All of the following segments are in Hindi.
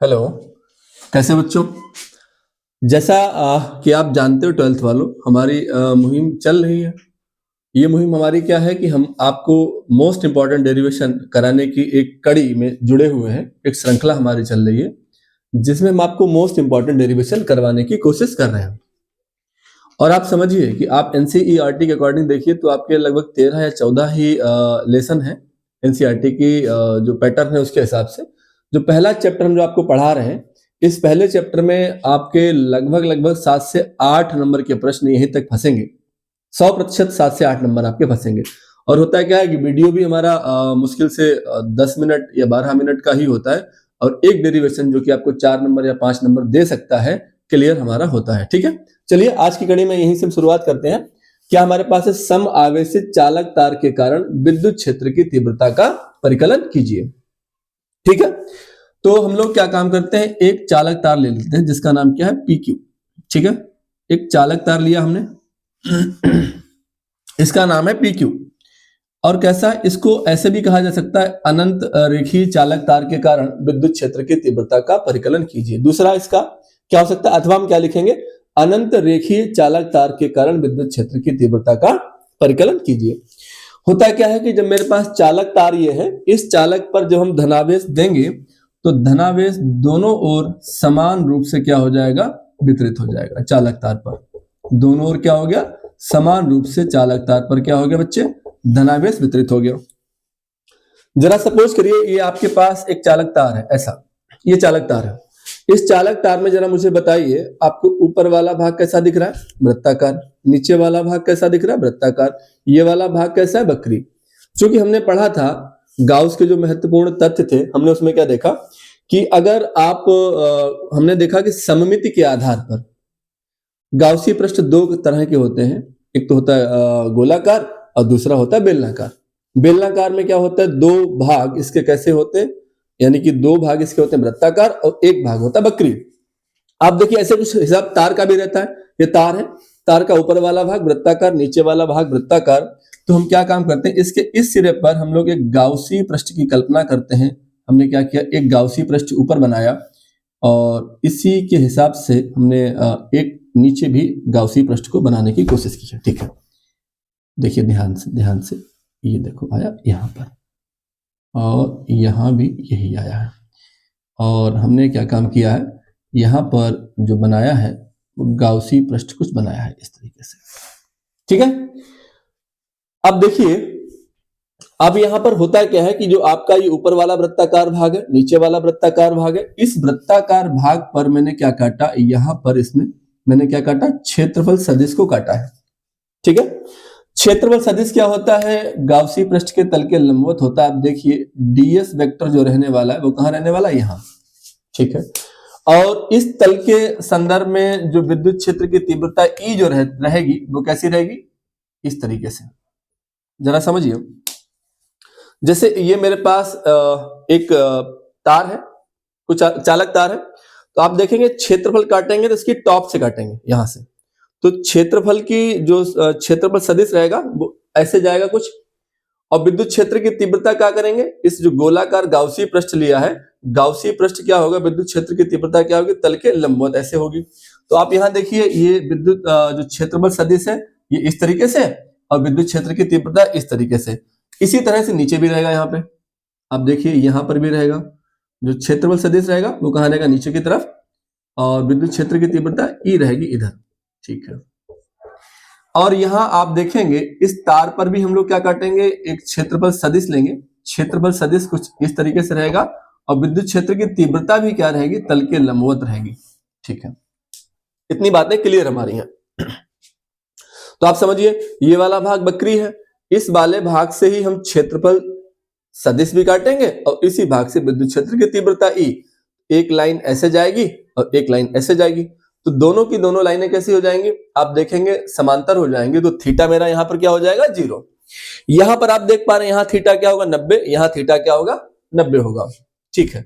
हेलो। कैसे बच्चों? जैसा कि आप जानते हो 12th वालों, हमारी मुहिम चल रही है। ये मुहिम हमारी क्या है कि हम आपको मोस्ट इम्पॉर्टेंट डेरिवेशन कराने की एक कड़ी में जुड़े हुए हैं। एक श्रृंखला हमारी चल रही है जिसमें हम आपको मोस्ट इम्पॉर्टेंट डेरिवेशन करवाने की कोशिश कर रहे हैं। और आप समझिए कि आप एनसीईआरटी के अकॉर्डिंग देखिए तो आपके लगभग 13 या 14 ही लेसन है एनसीईआरटी की जो पैटर्न है उसके हिसाब से। जो पहला चैप्टर हम जो आपको पढ़ा रहे हैं, इस पहले चैप्टर में आपके लगभग 7 से 8 नंबर के प्रश्न यहीं तक फंसेंगे। 100% 7 से 8 नंबर आपके फंसेंगे। और होता है क्या है कि वीडियो भी हमारा मुश्किल से 10 मिनट या 12 मिनट का ही होता है और एक डेरिवेशन जो कि आपको 4 नंबर या 5 नंबर दे सकता है, क्लियर हमारा होता है। ठीक है, चलिए आज की कड़ी में यहीं से शुरुआत करते हैं। क्या हमारे पास है, सम आवेशित चालक तार के कारण विद्युत क्षेत्र की तीव्रता का परिकलन कीजिए। ठीक है, तो हम लोग क्या काम करते हैं, एक चालक तार ले लेते हैं जिसका नाम क्या है, PQ। ठीक है, एक चालक तार लिया हमने इसका नाम है PQ। और कैसा, इसको ऐसे भी कहा जा सकता है, अनंत रेखीय चालक तार के कारण विद्युत क्षेत्र की तीव्रता का परिकलन कीजिए। दूसरा इसका क्या हो सकता है, अथवा हम क्या लिखेंगे, अनंत रेखीय चालक तार के कारण विद्युत क्षेत्र की तीव्रता का परिकलन कीजिए। होता क्या है कि जब मेरे पास चालक तार ये है, इस चालक पर जब हम धनावेश देंगे तो धनावेश दोनों ओर समान रूप से क्या हो जाएगा, वितरित हो जाएगा। चालक तार पर दोनों ओर क्या हो गया, समान रूप से चालक तार पर क्या हो गया बच्चे, धनावेश वितरित हो गया। जरा सपोज करिए ये आपके पास एक चालक तार है, ऐसा ये चालक तार है। इस चालक तार में जरा मुझे बताइए, आपको ऊपर वाला भाग कैसा दिख रहा है, वृत्ताकार। नीचे वाला भाग कैसा दिख रहा है, वृत्ताकार। ये वाला भाग कैसा है, वक्री। क्योंकि हमने पढ़ा था गाउस के जो महत्वपूर्ण तथ्य थे, हमने उसमें क्या देखा कि अगर आप हमने देखा कि सममिति के आधार पर गाउसी पृष्ठ दो तरह के होते हैं। एक तो होता है गोलाकार और दूसरा होता है बेलनाकार। बेलनाकार में क्या होता है, दो भाग इसके कैसे होते हैं, यानी कि दो भाग इसके होते हैं वृत्ताकार और एक भाग होता है वक्री। आप देखिए ऐसे कुछ हिसाब तार का भी रहता है। ये तार है, तार का ऊपर वाला भाग वृत्ताकार, नीचे वाला भाग वृत्ताकार। तो हम क्या काम करते हैं, इसके इस सिरे पर हम लोग एक गाउसी पृष्ठ की कल्पना करते हैं। हमने क्या किया, एक गाउसी पृष्ठ ऊपर बनाया और इसी के हिसाब से हमने एक नीचे भी गाउसी पृष्ठ को बनाने की कोशिश की है। ठीक है, देखिए ध्यान से ये देखो आया यहाँ पर और यहाँ भी यही आया है। और हमने क्या काम किया है, यहाँ पर जो बनाया है वो गाउसी पृष्ठ कुछ बनाया है इस तरीके से। ठीक है, अब देखिए अब यहाँ पर होता क्या है कि जो आपका ये ऊपर वाला वृत्ताकार भाग है, नीचे वाला वृत्ताकार भाग है, इस वृत्ताकार भाग पर मैंने क्या काटा, यहाँ पर इसमें मैंने क्या काटा, क्षेत्रफल सदिश को काटा है। ठीक है, क्षेत्रफल सदिश क्या होता है, गाउसी पृष्ठ के तल के लंबवत होता है। आप देखिए ds वेक्टर जो रहने वाला है वो कहाँ रहने वाला है, यहाँ। ठीक है, और इस तल के संदर्भ में जो विद्युत क्षेत्र की तीव्रता E जो रहेगी वो कैसी रहेगी, इस तरीके से। जरा समझिए, जैसे ये मेरे पास एक तार है, कुछ चालक तार है, तो आप देखेंगे क्षेत्रफल काटेंगे तो इसकी टॉप से काटेंगे यहां से। तो क्षेत्रफल की जो क्षेत्रफल सदिश रहेगा वो ऐसे जाएगा कुछ, और विद्युत क्षेत्र की तीव्रता क्या करेंगे, इस जो गोलाकार गाउसी पृष्ठ लिया है, गाउसी पृष्ठ क्या होगा, विद्युत क्षेत्र की तीव्रता क्या होगी, तल के लंबवत ऐसे होगी। तो आप यहाँ देखिए ये विद्युत जो क्षेत्रफल सदिश है ये इस तरीके से और विद्युत क्षेत्र की तीव्रता इस तरीके से। इसी तरह से नीचे भी रहेगा, यहाँ पे आप देखिए यहाँ पर भी रहेगा, जो क्षेत्रफल सदिश रहेगा वो कहाँ रहेगा, नीचे की तरफ, और विद्युत क्षेत्र की तीव्रता E रहेगी इधर। ठीक है, और यहां आप देखेंगे इस तार पर भी हम लोग क्या काटेंगे, एक क्षेत्रफल सदिश लेंगे। क्षेत्रफल सदिश कुछ इस तरीके से रहेगा और विद्युत क्षेत्र की तीव्रता भी क्या रहेगी, तल के लंबवत रहेगी। ठीक है, इतनी बातें क्लियर हमारी हैं। तो आप समझिए ये वाला भाग वक्री है, इस वाले भाग से ही हम क्षेत्रफल सदिश भी काटेंगे और इसी भाग से विद्युत क्षेत्र की तीव्रता E। एक लाइन ऐसे जाएगी और एक लाइन ऐसे जाएगी, तो दोनों की दोनों लाइनें कैसी हो जाएंगी, आप देखेंगे समांतर हो जाएंगे। तो थीटा मेरा यहाँ पर क्या हो जाएगा, 0। यहाँ पर आप देख पा रहे हैं यहाँ थीटा क्या होगा, 90। यहाँ थीटा क्या होगा, 90 होगा। ठीक है,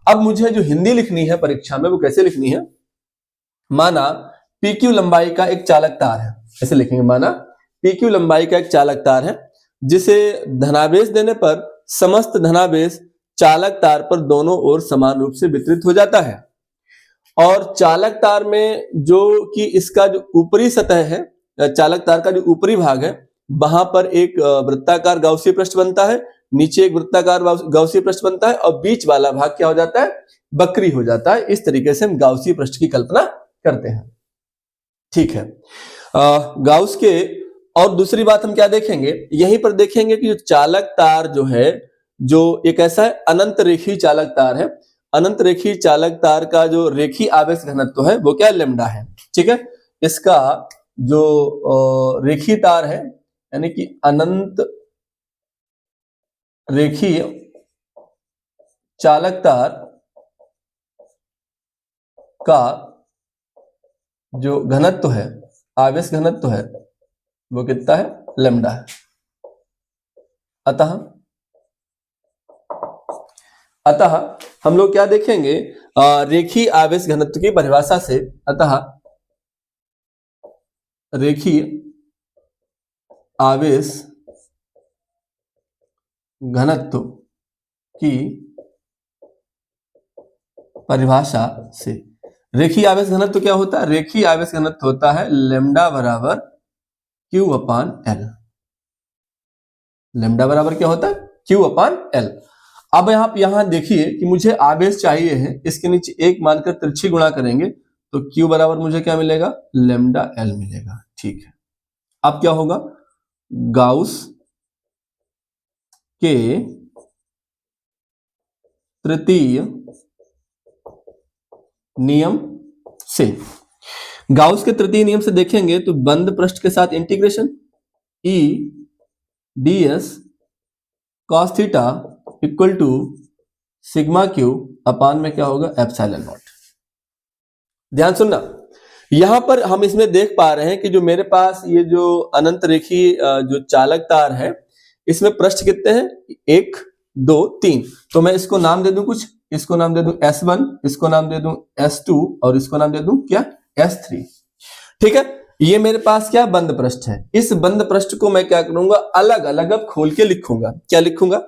अब मुझे जो हिंदी लिखनी है परीक्षा में वो कैसे लिखनी है, माना PQ लंबाई का एक चालक तार है, ऐसे लिखेंगे, माना PQ लंबाई का एक चालक तार है जिसे धनावेश देने पर समस्त धनावेश चालक तार पर दोनों ओर समान रूप से वितरित हो जाता है। और चालक तार में जो कि इसका जो ऊपरी सतह है, चालक तार का जो ऊपरी भाग है, वहां पर एक वृत्ताकार गाउसीय पृष्ठ बनता है, नीचे एक वृत्ताकार गाउसीय पृष्ठ बनता है और बीच वाला भाग क्या हो जाता है, वक्री हो जाता है। इस तरीके से हम गाउसीय पृष्ठ की कल्पना करते हैं। ठीक है, गाउस के और दूसरी बात हम क्या देखेंगे, यहीं पर देखेंगे कि जो चालक तार जो है, जो एक ऐसा है अनंत रेखीय चालक तार है, अनंत रेखीय चालक तार का जो रेखीय आवेश घनत्व है वो क्या, लैम्डा है। ठीक है, इसका जो रेखीय तार है यानी कि अनंत रेखीय चालक तार का जो घनत्व है, आवेश घनत्व है, वो कितना है, लैम्डा है। अतः हम लोग क्या देखेंगे, रेखीय आवेश घनत्व की परिभाषा से, अतः रेखीय आवेश घनत्व की परिभाषा से, रेखीय आवेश घनत्व क्या होता है, रेखीय आवेश घनत्व होता है लैम्डा बराबर Q अपान L। लैम्डा बराबर क्या होता है, Q अपान L। अब आप यहां देखिए कि मुझे आवेश चाहिए है, इसके नीचे एक मानकर तिरछी गुणा करेंगे तो Q बराबर मुझे क्या मिलेगा, लैम्डा L मिलेगा। ठीक है, अब क्या होगा, गाउस के तृतीय नियम से, गाउस के तृतीय नियम से देखेंगे तो बंद पृष्ठ के साथ integration E ds cos theta equal to sigma Q upon में क्या होगा, एप्सिलॉन नॉट। ध्यान सुनना, यहां पर हम इसमें देख पा रहे हैं कि जो मेरे पास ये जो अनंत रेखीय जो चालक तार है, इसमें पृष्ठ कितने हैं, 1 2 3। तो मैं इसको नाम दे दूं कुछ, इसको नाम दे दूं S1, इसको नाम दे दूं S2 और इसको नाम दे दूं क्या, S3। ठीक है, ये मेरे पास क्या बंद पृष्ठ है। इस बंद पृष्ठ को मैं क्या करूंगा, अलग अलग अब खोल के लिखूंगा। क्या लिखूंगा,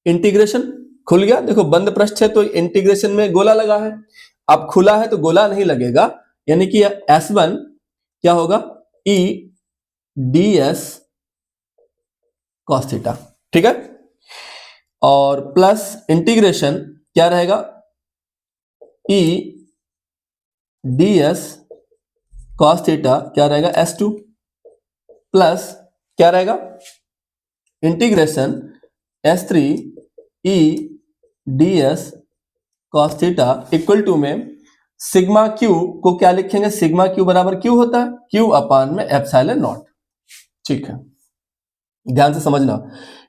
इंटीग्रेशन। खुल गया, देखो बंद पृष्ठ है तो इंटीग्रेशन में गोला लगा है, अब खुला है तो गोला नहीं लगेगा, यानी कि S1 क्या होगा, E ds cos थीटा। ठीक है, और प्लस इंटीग्रेशन क्या रहेगा, E ds cos थीटा क्या रहेगा, S2 प्लस क्या रहेगा, integration S3 E ds cos theta equal to में सिग्मा क्यू को क्या लिखेंगे, सिग्मा क्यू बराबर क्यू होता है, क्यू अपान में एप्सिलॉन नॉट। ठीक है, ध्यान से समझना,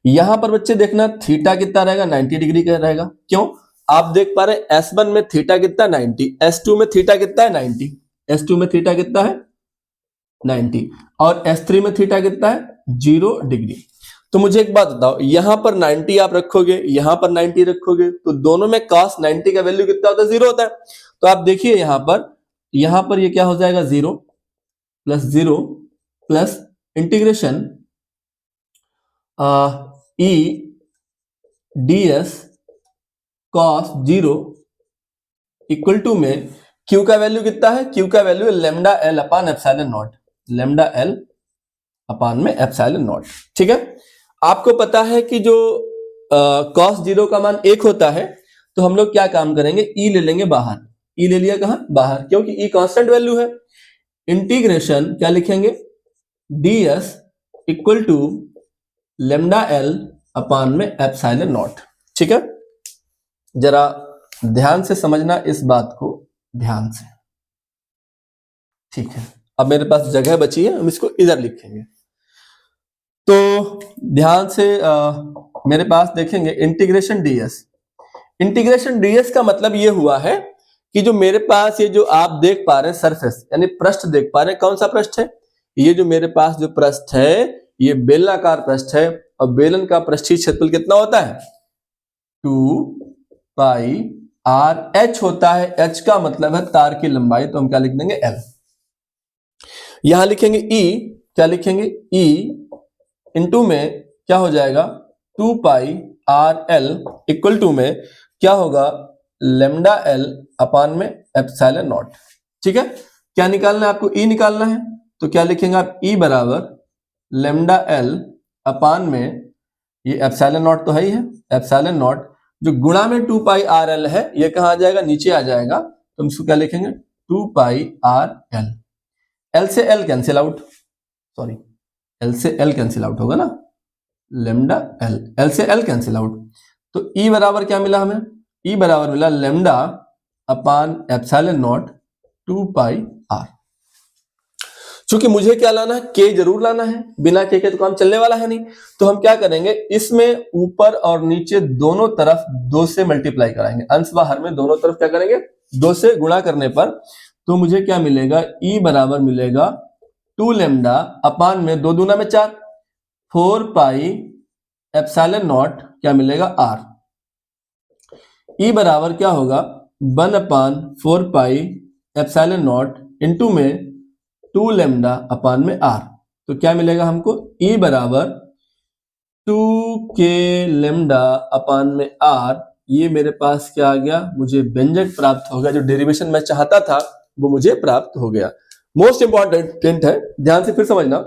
यहां पर बच्चे देखना थीटा कितना रहेगा, 90 डिग्री का रहेगा। क्यों, आप देख पा रहे हैं S1 में थीटा कितना 90, S2 में थीटा कितना है 90, S2 में थीटा कितना है 90 और S3 में थीटा कितना है 0 डिग्री। तो मुझे एक बात बताओ, यहां पर 90 आप रखोगे, यहां पर 90 रखोगे, तो दोनों में cos 90 का वैल्यू कितना होता है, 0 होता है। तो आप देखिए यहां पर ये क्या हो जाएगा, 0 plus integration E ds cos 0 equal to में Q का वैल्यू कितना है, Q का वैल्यू है lambda L upon epsilon naught, lambda L upon में एप्सिलॉन नॉट। ठीक है, आपको पता है कि जो cos 0 का मान 1 होता है, तो हम लोग क्या काम करेंगे, E ले लेंगे बाहर, E ले लिया कहां, बाहर, क्योंकि E कांस्टेंट वैल्यू है। इंटीग्रेशन क्या लिखेंगे, ds equal to lambda L upon में एप्सिलॉन नॉट। ठीक है, जरा ध्यान से समझना इस बात को, ध्यान से। ठीक है, अब मेरे पास जगह बची है, हम इसको इधर लिखेंगे। तो ध्यान से मेरे पास देखेंगे इंटीग्रेशन ds, इंटीग्रेशन ds का मतलब ये हुआ है कि जो मेरे पास ये जो आप देख पा रहे हैं सरफेस यानी पृष्ठ देख पा रहे हैं, कौन सा पृष्ठ है, ये जो मेरे पास जो पृष्ठ है ये बेलनाकार पृष्ठ है, और बेलन का पृष्ठीय क्षेत्रफल कितना होता है, 2 पाई r h होता है। h का मतलब है तार की लंबाई, तो हम क्या लिख देंगे, l। यहां लिखेंगे E, क्या लिखेंगे, E इंटू में क्या हो जाएगा, 2 pi R L equal to में क्या होगा, लेमडा एल अपान में एप्सिलॉन नॉट। ठीक है, क्या निकालना है आपको, ई निकालना है, तो क्या लिखेंगे आप, ई बराबर लेमडा एल अपान में, ये एप्सिलॉन नॉट तो है ही है, एप्सिलॉन नॉट जो गुणा में 2 पाई आर एल है, ये कहाँ आ जाएगा, नीचे आ जाएगा, तो हम इसको क्या लिखेंगे, 2 पाई आर एल। एल से L cancel out, sorry L से एल कैंसिल आउट होगा ना, लेमडा एल, एल से एल कैंसिल आउट, तो ई बराबर क्या मिला हमें, ई बराबर मिला lambda upon epsilon naught 2 pi R. चूंकि मुझे क्या लाना है, के जरूर लाना है, बिना के तो काम चलने वाला है नहीं, तो हम क्या करेंगे, इसमें ऊपर और नीचे दोनों तरफ 2 से मल्टीप्लाई कराएंगे, अंश बाहर में दोनों तरफ क्या करेंगे, 2 से गुणा करने पर, तो मुझे क्या मिलेगा, ई बराबर मिलेगा 2 लेमडा अपान में 2 दूना में 4, 4 पाई एप्सिलॉन नॉट क्या मिलेगा आर। ई बराबर क्या होगा, 1 अपान 4 पाई एप्सिलॉन नॉट इनटू में 2 लेमडा अपान में आर, तो क्या मिलेगा हमको, ई बराबर 2 के लेमडा अपान में आर, ये मेरे पास क्या आ गया, मुझे व्यंजक प्राप्त हो गया, जो डेरिवेशन मैं चाहता था वो मुझे प्राप्त हो गया। मोस्ट इंपॉर्टेंट है, ध्यान से फिर समझना,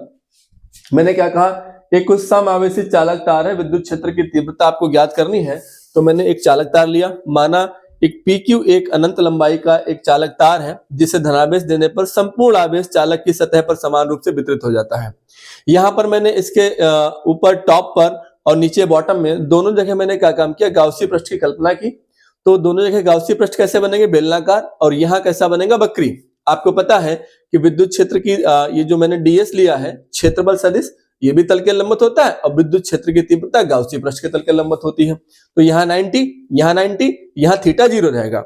मैंने क्या कहा, एक कुछ समआवेशी चालक तार है, विद्युत क्षेत्र की तीव्रता आपको ज्ञात करनी है, तो मैंने एक चालक तार लिया, माना एक PQ एक अनंत लंबाई का एक चालक तार है, जिसे धनावेश देने पर संपूर्ण आवेश चालक की सतह पर समान रूप से वितरित हो जाता है। यहां पर मैंने इसके ऊपर टॉप पर और नीचे बॉटम में दोनों जगह मैंने क्या काम किया, गाउसी पृष्ठ की कल्पना की, तो दोनों जगह गाउसी पृष्ठ कैसे बनेंगे, बेलनाकार, और यहाँ कैसा बनेगा, वक्री। आपको पता है कि विद्युत क्षेत्र की ये जो मैंने डीएस लिया है, क्षेत्रबल सदिश, ये भी तल के लंबवत होता है, और विद्युत क्षेत्र की तीव्रता गाउसी पृष्ठ के तल के लंबवत होती है, तो यहाँ 90, यहाँ 90, यहाँ थीटा 0 रहेगा।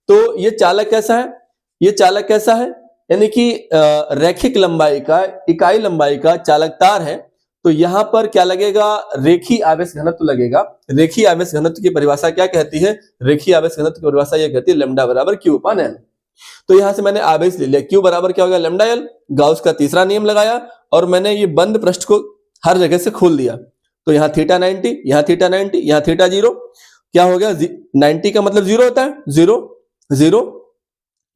तो ये चालक कैसा है, ये चालक कैसा है, यानी कि रैखिक लंबाई का, इकाई लंबाई का चालक तार है, तो यहां पर क्या लगेगा, रेखीय आवेश घनत्व लगेगा। रेखीय आवेश घनत्व की परिभाषा क्या कहती है, रेखीय आवेश घनत्व की परिभाषा यह कहती है लैम्डा बराबर क्यू अपान एल। तो यहां से मैंने आवेश ले लिया, क्यू बराबर क्या हो गया, लैम्डा एल, गाउस का तीसरा नियम लगाया, और मैंने ये बंद पृष्ठ को हर जगह से खोल दिया, तो यहाँ थीटा 90, यहाँ थीटा 90, यहाँ थीटा 0, क्या हो गया, 90 का मतलब 0 होता है, 0 0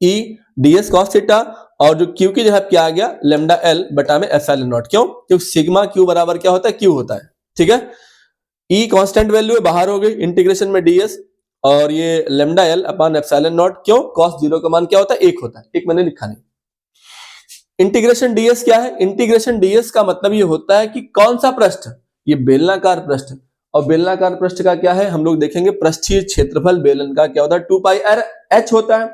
ई ds cos थीटा, और जो q की जगह क्या आ गया, लेमडा एल बटा में एप्सिलॉन नॉट, क्यों, क्योंकि सिग्मा q बराबर क्या होता है, q होता है। ठीक है, e कांस्टेंट वैल्यू है, बाहर हो गई, इंटीग्रेशन में ds, और ये lambda L upon epsilon not, क्यों, cos 0 का मान क्या होता है, 1 होता है, एक मैंने लिखा नहीं। इंटीग्रेशन ds क्या है, इंटीग्रेशन ds का मतलब ये होता है कि कौन सा पृष्ठ, ये बेलनाकार पृष्ठ, और बेलनाकार पृष्ठ का क्या है, हम लोग देखेंगे पृष्ठीय क्षेत्रफल बेलन का क्या होता है, 2 पाई r h होता है।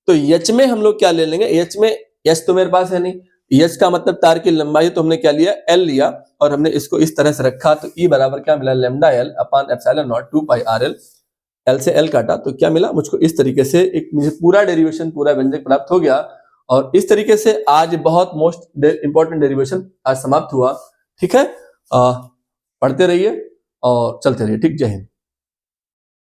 तो h में हम लोग क्या ले लेंगे, h में, h तो मेरे पास है नहीं, h का मतलब तार की लंबाई, तो हमने क्या लिया, l लिया, और हमने इसको इस तरह से रखा, तो E बराबर क्या मिला, लेमडा एल अपान epsilon naught 2 pi R L, L से एल काटा, तो क्या मिला मुझको, इस तरीके से एक मुझे पूरा डेरिवेशन, पूरा व्यंजक प्राप्त हो गया। और इस तरीके से आज बहुत मोस्ट इंपॉर्टेंट डेरिवेशन आज समाप्त हुआ। ठीक है, पढ़ते रहिए और चलते रहिए। ठीक, जय हिंद।